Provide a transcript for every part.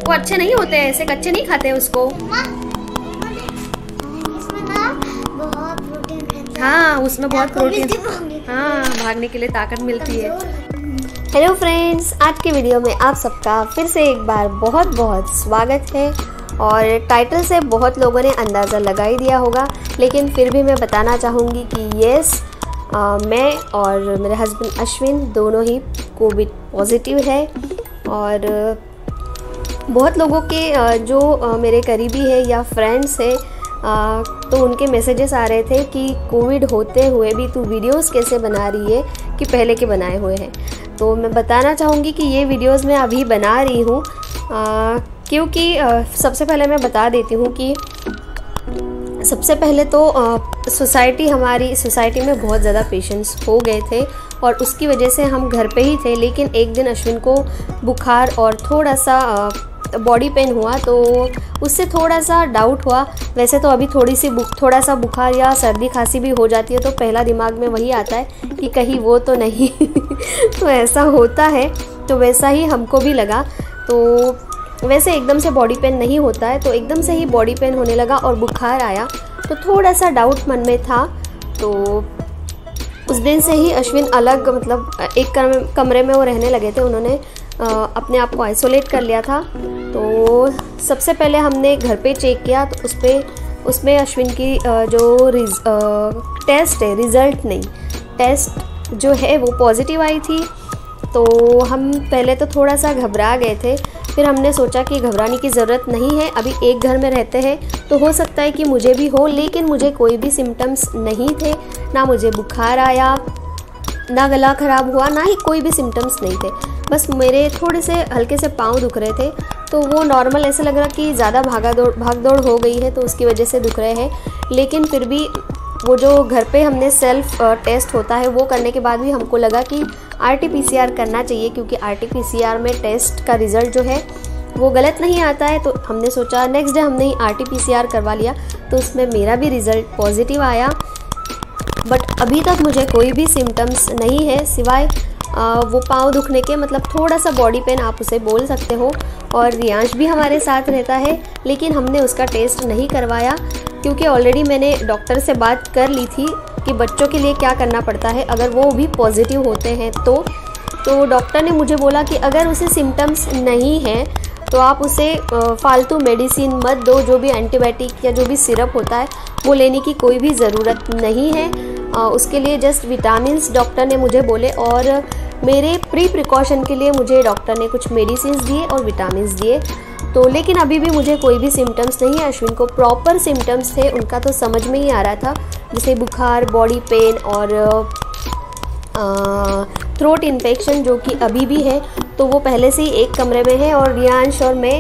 वो अच्छे नहीं होते हैं, ऐसे कच्चे नहीं खाते उसको। हाँ, उसमें बहुत प्रोटीन, हाँ, भागने के लिए ताकत मिलती है। हेलो फ्रेंड्स, आज के वीडियो में आप सबका फिर से एक बार बहुत बहुत स्वागत है। और टाइटल से बहुत लोगों ने अंदाज़ा लगा ही दिया होगा, लेकिन फिर भी मैं बताना चाहूँगी कि यस, मैं और मेरे हस्बैंड अश्विन दोनों ही कोविड पॉजिटिव है। और बहुत लोगों के जो मेरे करीबी है या फ्रेंड्स है, तो उनके मैसेजेस आ रहे थे कि कोविड होते हुए भी तू वीडियोस कैसे बना रही है कि पहले के बनाए हुए हैं। तो मैं बताना चाहूँगी कि ये वीडियोस मैं अभी बना रही हूँ क्योंकि सबसे पहले मैं बता देती हूँ कि सबसे पहले तो हमारी सोसाइटी में बहुत ज़्यादा पेशेंट्स हो गए थे और उसकी वजह से हम घर पे ही थे। लेकिन एक दिन अश्विन को बुखार और थोड़ा सा बॉडी पेन हुआ, तो उससे थोड़ा सा डाउट हुआ। वैसे तो अभी थोड़ा सा बुखार या सर्दी खांसी भी हो जाती है तो पहला दिमाग में वही आता है कि कहीं वो तो नहीं तो ऐसा होता है, तो वैसा ही हमको भी लगा। तो वैसे एकदम से बॉडी पेन नहीं होता है, तो एकदम से ही बॉडी पेन होने लगा और बुखार आया, तो थोड़ा सा डाउट मन में था। तो उस दिन से ही अश्विन अलग, मतलब एक कमरे में वो रहने लगे थे। उन्होंने अपने आप को आइसोलेट कर लिया था। तो सबसे पहले हमने घर पे चेक किया, तो उसमें अश्विन की जो टेस्ट है, रिज़ल्ट नहीं, टेस्ट जो है वो पॉजिटिव आई थी। तो हम पहले तो थोड़ा सा घबरा गए थे, फिर हमने सोचा कि घबराने की ज़रूरत नहीं है, अभी एक घर में रहते हैं तो हो सकता है कि मुझे भी हो। लेकिन मुझे कोई भी सिम्टम्स नहीं थे, ना मुझे बुखार आया, ना गला ख़राब हुआ, ना ही कोई भी सिम्टम्स नहीं थे। बस मेरे थोड़े से हल्के से पाँव दुख रहे थे, तो वो नॉर्मल ऐसे लग रहा कि ज़्यादा भाग दौड़ हो गई है तो उसकी वजह से दुख रहे हैं। लेकिन फिर भी वो जो घर पे हमने सेल्फ टेस्ट होता है वो करने के बाद भी हमको लगा कि RT-PCR करना चाहिए, क्योंकि RT-PCR में टेस्ट का रिज़ल्ट जो है वो गलत नहीं आता है। तो हमने सोचा, नेक्स्ट डे हमने RT-PCR करवा लिया, तो उसमें मेरा भी रिज़ल्ट पॉजिटिव आया। बट अभी तक मुझे कोई भी सिम्टम्स नहीं है सिवाय वो पाँव दुखने के, मतलब थोड़ा सा बॉडी पेन आप उसे बोल सकते हो। और रियांश भी हमारे साथ रहता है, लेकिन हमने उसका टेस्ट नहीं करवाया क्योंकि ऑलरेडी मैंने डॉक्टर से बात कर ली थी कि बच्चों के लिए क्या करना पड़ता है अगर वो भी पॉजिटिव होते हैं। तो डॉक्टर ने मुझे बोला कि अगर उसे सिम्टम्स नहीं हैं तो आप उसे फालतू मेडिसिन मत दो, जो भी एंटीबायोटिक या जो भी सिरप होता है वो लेने की कोई भी ज़रूरत नहीं है। उसके लिए जस्ट विटामिन्स डॉक्टर ने मुझे बोले, और मेरे प्रिकॉशन के लिए मुझे डॉक्टर ने कुछ मेडिसिन दिए और विटामिन्स दिए। तो लेकिन अभी भी मुझे कोई भी सिम्टम्स नहीं है। अश्विन को प्रॉपर सिम्टम्स थे, उनका तो समझ में ही आ रहा था, जैसे बुखार, बॉडी पेन और थ्रोट इन्फेक्शन जो कि अभी भी है। तो वो पहले से ही एक कमरे में है और रियांश और मैं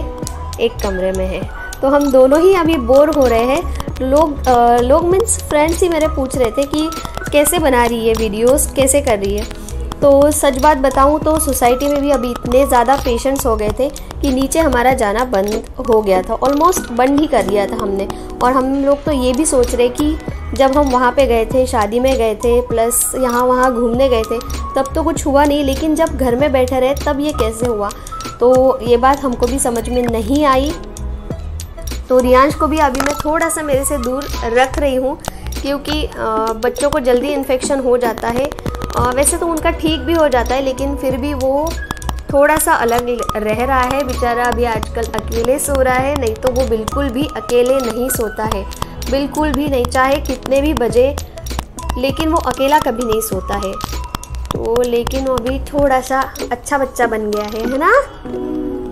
एक कमरे में है, तो हम दोनों ही अभी बोर हो रहे हैं। लोग मीन्स फ्रेंड्स ही मेरे पूछ रहे थे कि कैसे बना रही है वीडियोस, कैसे कर रही है। तो सच बात बताऊं तो सोसाइटी में भी अभी इतने ज़्यादा पेशेंट्स हो गए थे कि नीचे हमारा जाना बंद हो गया था, ऑलमोस्ट बंद ही कर दिया था हमने। और हम लोग तो ये भी सोच रहे कि जब हम वहाँ पे गए थे, शादी में गए थे, प्लस यहाँ वहाँ घूमने गए थे, तब तो कुछ हुआ नहीं, लेकिन जब घर में बैठे रहे तब ये कैसे हुआ। तो ये बात हमको भी समझ में नहीं आई। तो रियांश को भी अभी मैं थोड़ा सा मेरे से दूर रख रही हूँ, क्योंकि बच्चों को जल्दी इन्फेक्शन हो जाता है। वैसे तो उनका ठीक भी हो जाता है, लेकिन फिर भी वो थोड़ा सा अलग रह रहा है बेचारा। अभी आजकल अकेले सो रहा है, नहीं तो वो बिल्कुल भी अकेले नहीं सोता है, बिल्कुल भी नहीं, चाहे कितने भी बजे, लेकिन वो अकेला कभी नहीं सोता है। तो लेकिन वो अभी थोड़ा सा अच्छा बच्चा बन गया है ना,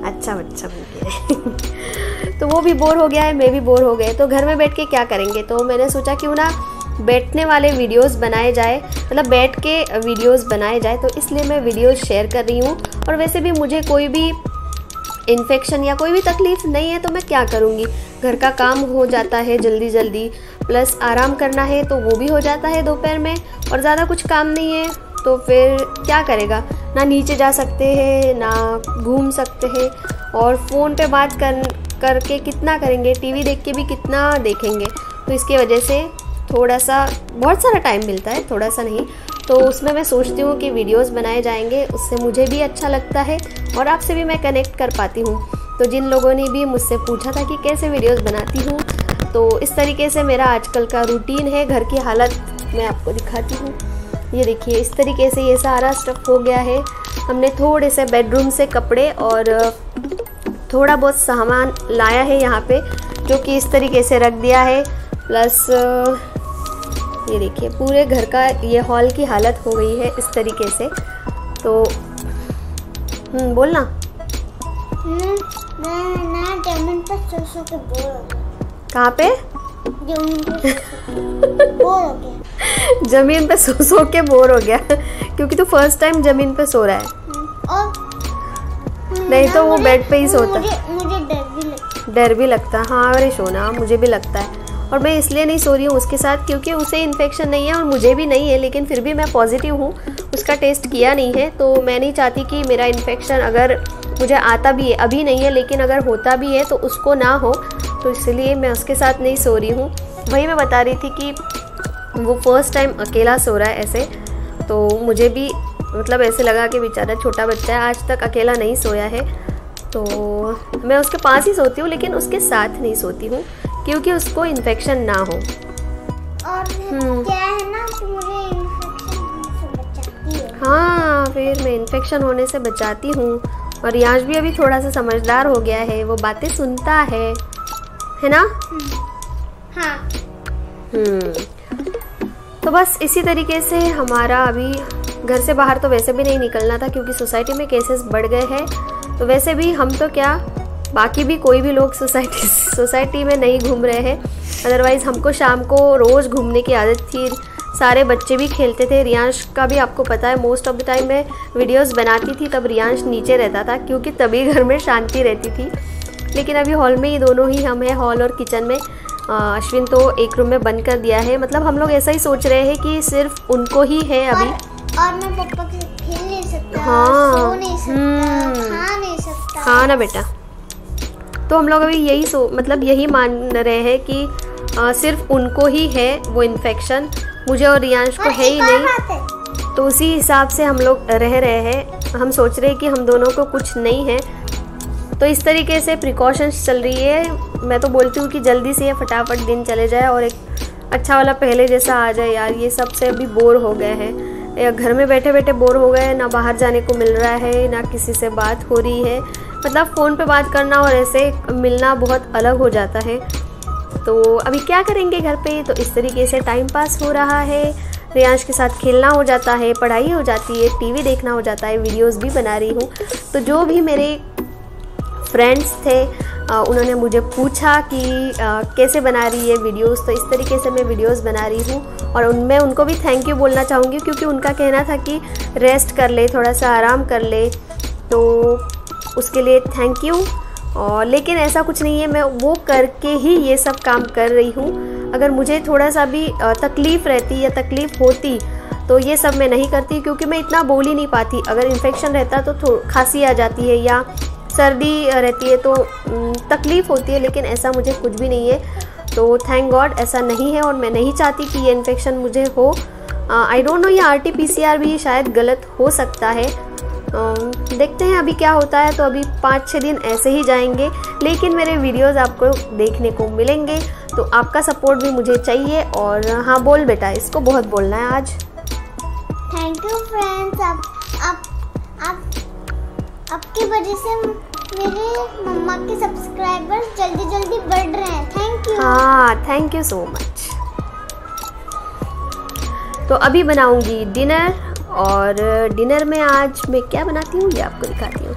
अच्छा बच्चा बन गया है तो वो भी बोर हो गया है, मैं भी बोर हो गए। तो घर में बैठ के क्या करेंगे, तो मैंने सोचा क्यों ना बैठने वाले वीडियोस बनाए जाए, मतलब बैठ के वीडियोस बनाए जाए। तो इसलिए मैं वीडियोस शेयर कर रही हूँ। और वैसे भी मुझे कोई भी इन्फेक्शन या कोई भी तकलीफ़ नहीं है, तो मैं क्या करूँगी, घर का काम हो जाता है जल्दी, प्लस आराम करना है तो वो भी हो जाता है दोपहर में, और ज़्यादा कुछ काम नहीं है। तो फिर क्या करेगा, ना नीचे जा सकते हैं ना घूम सकते हैं, और फ़ोन पे बात करके कितना करेंगे, टीवी देख के भी कितना देखेंगे। तो इसकी वजह से थोड़ा सा, बहुत सारा टाइम मिलता है, थोड़ा सा नहीं, तो उसमें मैं सोचती हूँ कि वीडियोस बनाए जाएंगे, उससे मुझे भी अच्छा लगता है और आपसे भी मैं कनेक्ट कर पाती हूँ। तो जिन लोगों ने भी मुझसे पूछा था कि कैसे वीडियोस बनाती हूँ, तो इस तरीके से मेरा आजकल का रूटीन है। घर की हालत मैं आपको दिखाती हूँ। ये देखिए, इस तरीके से ये सारा स्टफ हो गया है। हमने थोड़े से बेडरूम से कपड़े और थोड़ा बहुत सामान लाया है यहाँ पे, जो कि इस तरीके से रख दिया है। प्लस ये देखिए, पूरे घर का ये हॉल की हालत हो गई है इस तरीके से। तो बोलना। मैं जमीन पे सो के बोर हो गया। कहाँ पे? जमीन पे बोर हो गया। जमीन पे सो के बोर हो गया क्योंकि तू फर्स्ट टाइम जमीन पे सो रहा है। और नहीं तो वो बेड पे ही सोता। मुझे डर भी लगता। हाँ अरे सोना, मुझे भी लगता है। और मैं इसलिए नहीं सो रही हूँ उसके साथ क्योंकि उसे इन्फेक्शन नहीं है और मुझे भी नहीं है, लेकिन फिर भी मैं पॉजिटिव हूँ। उसका टेस्ट किया नहीं है, तो मैं नहीं चाहती कि मेरा इन्फेक्शन अगर मुझे आता भी है, अभी नहीं है लेकिन अगर होता भी है तो उसको ना हो, तो इसलिए मैं उसके साथ नहीं सो रही हूँ। वही मैं बता रही थी कि वो फर्स्ट टाइम अकेला सो रहा है ऐसे, तो मुझे भी मतलब ऐसे लगा कि बेचारा छोटा बच्चा है, आज तक अकेला नहीं सोया है। तो मैं उसके पास ही सोती हूँ लेकिन उसके साथ नहीं सोती हूँ क्योंकि उसको इन्फेक्शन ना हो। और क्या है ना कि मुझे इन्फेक्शन से बचाती है। हाँ, फिर मैं इन्फेक्शन होने से बचाती हूँ। और रियांश भी अभी थोड़ा सा समझदार हो गया है, वो बातें सुनता है ना? हाँ। तो बस इसी तरीके से हमारा अभी घर से बाहर तो वैसे भी नहीं निकलना था क्योंकि सोसाइटी में केसेस बढ़ गए हैं। तो वैसे भी हम तो क्या, बाकी भी कोई भी लोग सोसाइटी में नहीं घूम रहे हैं। अदरवाइज़ हमको शाम को रोज़ घूमने की आदत थी। सारे बच्चे भी खेलते थे। रियांश का भी आपको पता है, मोस्ट ऑफ द टाइम मैं वीडियोस बनाती थी तब रियांश नीचे रहता था क्योंकि तभी घर में शांति रहती थी। लेकिन अभी हॉल में ही दोनों ही हम हैं, हॉल और किचन में। अश्विन तो एक रूम में बंद कर दिया है। मतलब हम लोग ऐसा ही सोच रहे हैं कि सिर्फ उनको ही है अभी। और मैं पापा के साथ खेल नहीं सकता, हाँ, सो नहीं सकता, खा नहीं सकता। हाँ ना बेटा। तो हम लोग अभी यही मान रहे हैं कि सिर्फ उनको ही है वो इन्फेक्शन, मुझे और रियांश को है ही नहीं। तो उसी हिसाब से हम लोग रह रहे हैं। हम सोच रहे हैं कि हम दोनों को कुछ नहीं है। तो इस तरीके से प्रिकॉशंस चल रही है। मैं तो बोलती हूँ कि जल्दी से ये फटाफट दिन चले जाए और एक अच्छा वाला पहले जैसा आ जाए यार। ये सबसे अभी बोर हो गए हैं, या घर में बैठे बैठे बोर हो गए, ना बाहर जाने को मिल रहा है, ना किसी से बात हो रही है। मतलब फ़ोन पे बात करना और ऐसे मिलना बहुत अलग हो जाता है। तो अभी क्या करेंगे घर पे, तो इस तरीके से टाइम पास हो रहा है। रियांश के साथ खेलना हो जाता है, पढ़ाई हो जाती है, टीवी देखना हो जाता है, वीडियोस भी बना रही हूँ। तो जो भी मेरे फ्रेंड्स थे उन्होंने मुझे पूछा कि कैसे बना रही है वीडियोस, तो इस तरीके से मैं वीडियोस बना रही हूँ। और उनमें उनको भी थैंक यू बोलना चाहूँगी क्योंकि उनका कहना था कि रेस्ट कर ले, थोड़ा सा आराम कर ले, तो उसके लिए थैंक यू। और लेकिन ऐसा कुछ नहीं है, मैं वो करके ही ये सब काम कर रही हूँ। अगर मुझे थोड़ा सा भी तकलीफ़ रहती या तकलीफ़ होती तो ये सब मैं नहीं करती क्योंकि मैं इतना बोल ही नहीं पाती। अगर इन्फेक्शन रहता तो खांसी आ जाती है या सर्दी रहती है तो तकलीफ़ होती है, लेकिन ऐसा मुझे कुछ भी नहीं है। तो थैंक गॉड ऐसा नहीं है और मैं नहीं चाहती कि ये इन्फेक्शन मुझे हो। आई डोंट नो, ये RT-PCR भी शायद गलत हो सकता है। देखते हैं अभी क्या होता है। तो अभी 5-6 दिन ऐसे ही जाएंगे, लेकिन मेरे वीडियोस आपको देखने को मिलेंगे। तो आपका सपोर्ट भी मुझे चाहिए। और हाँ बोल बेटा, इसको बहुत बोलना है आज। थैंक यू फ्रेंड्स, आपकी वजह से मेरे मम्मा के सब्सक्राइबर्स जल्दी जल्दी बढ़ रहे हैं। Thank you. हाँ, थैंक यू सो मच। तो अभी बनाऊंगी डिनर, और डिनर में आज मैं क्या बनाती हूँ ये आपको दिखाती हूँ।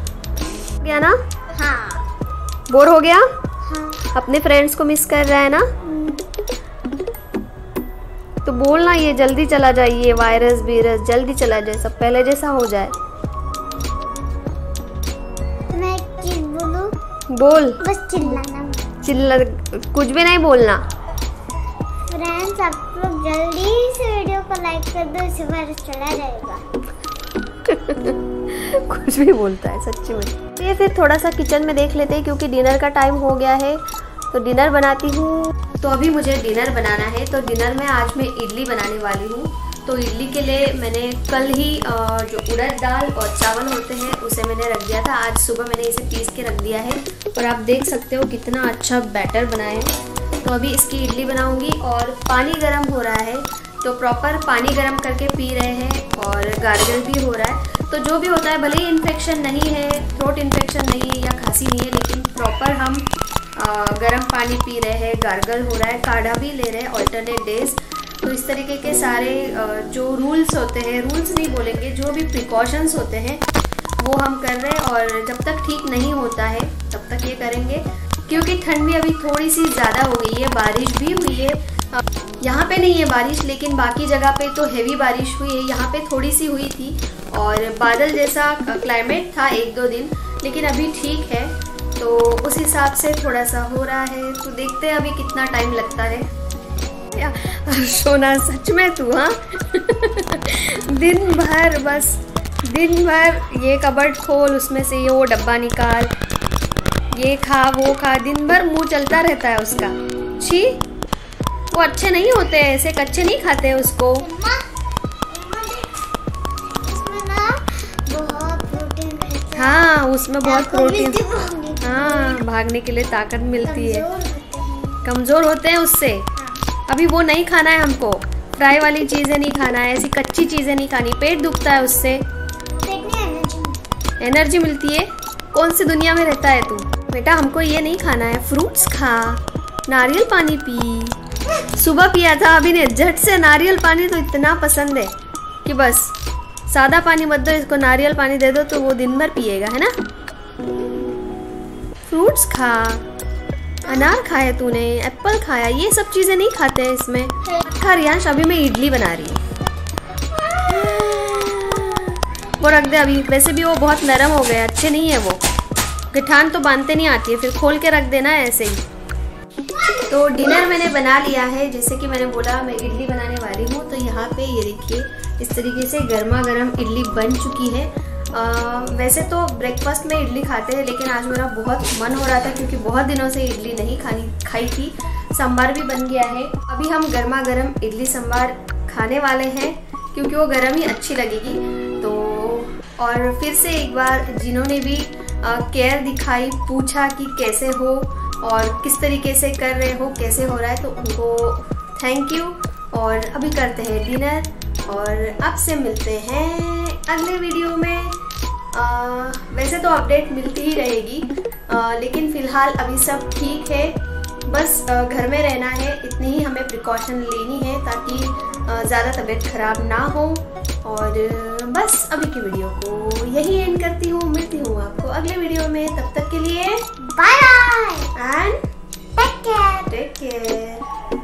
गया ना? हाँ। बोर हो गया? हाँ। अपने फ्रेंड्स को मिस कर रहा है ना? तो बोलना ये जल्दी चला जाए, ये वायरस बीरस जल्दी चला जाए, सब पहले जैसा हो जाए। मैं चीज बोलूं? बोल। बस चिल्लाना। चिल्ला, कुछ भी नहीं बोलना। फ्रेंड्स, आप लोग जल्दी से वीडियो को लाइक कर दो, इससे वायरस चला जाएगा। कुछ भी बोलता है सच्ची में। तो ये फिर थोड़ा सा किचन में देख लेते हैं क्योंकि डिनर का टाइम हो गया है। तो डिनर बनाती हूँ। तो अभी मुझे डिनर बनाना है। तो डिनर में आज मैं इडली बनाने वाली हूँ। तो इडली के लिए मैंने कल ही जो उड़द दाल और चावल होते हैं उसे मैंने रख दिया था। आज सुबह मैंने इसे पीस के रख दिया है और आप देख सकते हो कितना अच्छा बैटर बना है। तो अभी इसकी इडली बनाऊंगी और पानी गर्म हो रहा है, तो प्रॉपर पानी गर्म करके पी रहे हैं और गार्गल भी हो रहा है। तो जो भी होता है, भले ही इन्फेक्शन नहीं है, थ्रोट इन्फेक्शन नहीं है या खांसी नहीं है, लेकिन प्रॉपर हम गर्म पानी पी रहे हैं, गार्गल हो रहा है, काढ़ा भी ले रहे हैं ऑल्टरनेट डेज। तो इस तरीके के सारे जो रूल्स होते हैं, रूल्स नहीं बोलेंगे, जो भी प्रिकॉशंस होते हैं वो हम कर रहे हैं। और जब तक ठीक नहीं होता है तब तक ये करेंगे, क्योंकि ठंड भी अभी थोड़ी सी ज़्यादा हो गई है, बारिश भी हुई है। यहाँ पे नहीं है बारिश, लेकिन बाकी जगह पे तो हेवी बारिश हुई है। यहाँ पे थोड़ी सी हुई थी और बादल जैसा क्लाइमेट था 1-2 दिन, लेकिन अभी ठीक है। तो उस हिसाब से थोड़ा सा हो रहा है, तो देखते हैं अभी कितना टाइम लगता है। सोना सच में तू, हाँ दिन भर बस दिन भर ये कबर्ड खोल, उसमें से ये वो डब्बा निकाल, ये खा वो खा, दिन भर मुंह चलता रहता है उसका। छी, वो अच्छे नहीं होते, ऐसे कच्चे नहीं खाते उसको। हाँ, उसमें बहुत प्रोटीन, हाँ, भागने के लिए ताकत मिलती है। कमजोर होते हैं उससे। अभी वो नहीं खाना है हमको, फ्राई वाली चीज़ें नहीं खाना है, ऐसी कच्ची चीज़ें नहीं खानी, पेट दुखता है उससे। एनर्जी मिलती है? कौन सी दुनिया में रहता है तू? बेटा हमको ये नहीं खाना है, फ्रूट्स खा, नारियल पानी पी। सुबह पिया था, अभी ने झट से नारियल पानी तो इतना पसंद है कि बस सादा पानी मत दो इसको, नारियल पानी दे दो तो वो दिन भर पिएगा, है ना। फ्रूट्स खा, अनार खाया तूने, एप्पल खाया, ये सब चीजें नहीं खाते हैं इसमें। खा रियांश, अभी मैं इडली बना रही हूँ, वो रख दे अभी। वैसे भी वो बहुत नरम हो गए, अच्छे नहीं है वो, गिठान तो बांधते नहीं आती है, फिर खोल के रख देना है ऐसे ही। तो डिनर मैंने बना लिया है, जैसे कि मैंने बोला मैं इडली बनाने वाली हूँ। तो यहाँ पे ये देखिए इस तरीके से गर्मा गर्म इडली बन चुकी है। वैसे तो ब्रेकफास्ट में इडली खाते हैं, लेकिन आज मेरा बहुत मन हो रहा था क्योंकि बहुत दिनों से इडली नहीं खाई थी। सांभर भी बन गया है। अभी हम गर्मा गर्म इडली सांभर खाने वाले हैं, क्योंकि वो गर्म ही अच्छी लगेगी। तो और फिर से एक बार जिन्होंने भी केयर दिखाई, पूछा कि कैसे हो और किस तरीके से कर रहे हो, कैसे हो रहा है, तो उनको थैंक यू। और अभी करते हैं डिनर और आपसे मिलते हैं अगले वीडियो में। वैसे तो अपडेट मिलती ही रहेगी, लेकिन फ़िलहाल अभी सब ठीक है। बस घर में रहना है, इतनी ही हमें प्रिकॉशन लेनी है ताकि ज़्यादा तबीयत ख़राब ना हो। और बस अभी की वीडियो को यही एंड करती हूँ। मिलती हूँ आपको अगले वीडियो में, तब तक के लिए bye bye and take care.